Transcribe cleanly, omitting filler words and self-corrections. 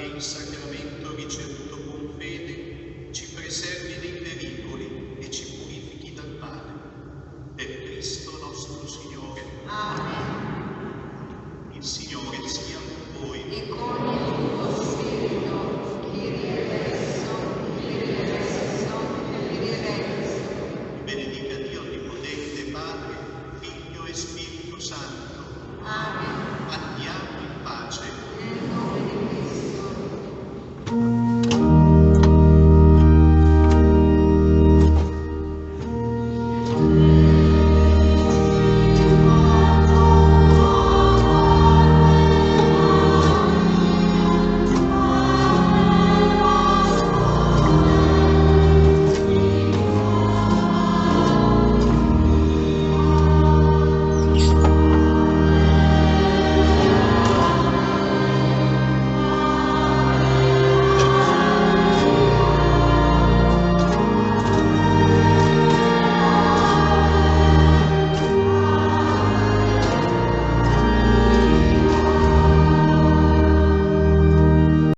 che il sacramento ricevuto con fede ci preservi dai pericoli e ci purifichi dal male. Per Cristo nostro Signore. Amen. Il Signore sia con voi. E con il tuo spirito, Kyrie eleison, Kyrie eleison, Kyrie eleison. Benedica Dio Onnipotente, Padre, Figlio e Spirito Santo. Amen. Andiamo in pace. Nel nome di Cristo.